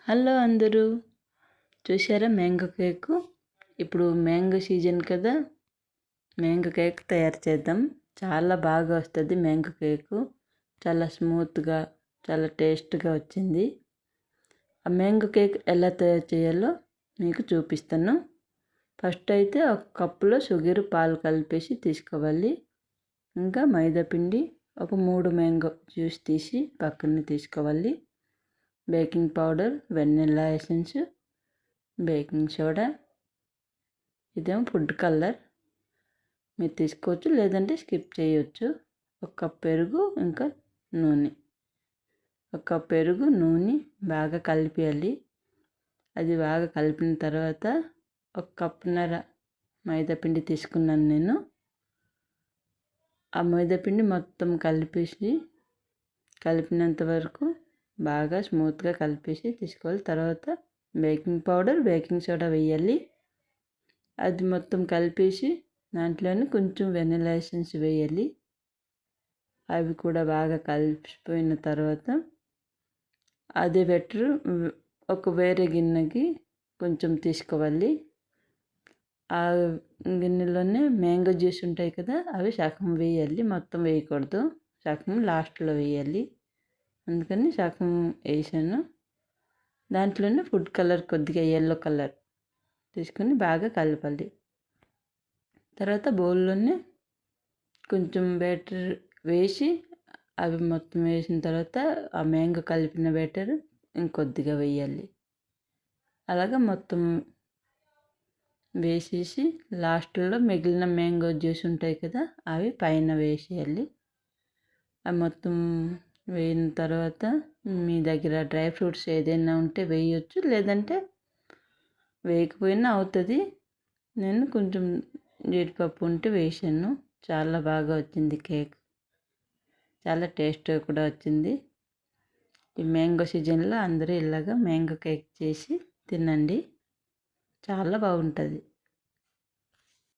Hello అందరూ, చూసారా mango cake? ఇప్పుడు మ్యాంగో సీజన్ కదా, మ్యాంగో కేక్ తయారు చేద్దాం. చాలా బాగా వస్తుంది మ్యాంగో కేకు. చాలా స్మూత్గా, చాలా టేస్ట్గా వచ్చింది. ఆ మ్యాంగో కేక్ ఎలా తయారు చేయాలో మీకు చూపిస్తాను. ఫస్ట్ అయితే ఒక కప్పులో షుగర్, పాలు కలిపేసి తీసుకోవాలి. ఇంకా మైదా పిండి ఒక 3 మ్యాంగో జ్యూస్ తీసి పక్కన తీసుకోవాలి. Baking powder, vanilla essence, baking soda, ఇదేమో ఫుడ్ కలర్. మీరు తీసుకోవచ్చు, లేదంటే స్కిప్ చేయవచ్చు. ఒక కప్ పెరుగు, ఇంకా నూనె. ఒక కప్ పెరుగు, నూనె బాగా కలిపేయాలి. అది బాగా కలిపిన తర్వాత ఒక కప్పున్నర మైదా పిండి తీసుకున్నాను నేను. ఆ మైదా పిండి మొత్తం కలిపినంత వరకు బాగా స్మూత్గా కలిపేసి తీసుకోవాలి. తర్వాత బేకింగ్ పౌడర్, బేకింగ్ సోడా వేయాలి. అది మొత్తం కలిపేసి దాంట్లోనే కొంచెం వెనిలా ఎసెన్స్ వేయాలి. అవి కూడా బాగా కలిసిపోయిన తర్వాత అదే బ్యాటర్ ఒక వేరే గిన్నెకి కొంచెం తీసుకోవాలి. ఆ గిన్నెలోనే మ్యాంగో జ్యూస్ ఉంటాయి కదా, అవి సగం వేయాలి, మొత్తం వేయకూడదు. సగం లాస్ట్లో వేయాలి. అందుకని సగం వేసాను. దాంట్లోనే ఫుడ్ కలర్, కొద్దిగా ఎల్లో కలర్ తీసుకొని బాగా కలపాలి. తర్వాత బౌల్లోనే కొంచెం బ్యాటర్ వేసి, అవి మొత్తం వేసిన తర్వాత ఆ మ్యాంగో కలిపిన బ్యాటర్ ఇంకొద్దిగా వేయాలి. అలాగా మొత్తం వేసేసి లాస్ట్లో మిగిలిన మ్యాంగో జ్యూస్ ఉంటాయి కదా, అవి పైన వేసేయాలి. అవి మొత్తం వేయిన తర్వాత మీ దగ్గర డ్రై ఫ్రూట్స్ ఏదైనా ఉంటే వేయచ్చు, లేదంటే వేయకపోయినా అవుతుంది. నేను కొంచెం జీడిపప్పు ఉంటే వేసాను. చాలా బాగా వచ్చింది కేక్. చాలా టేస్ట్గా కూడా వచ్చింది. ఈ మ్యాంగో సీజన్లో అందరూ ఇలాగా మ్యాంగో కేక్ చేసి తినండి, చాలా బాగుంటుంది.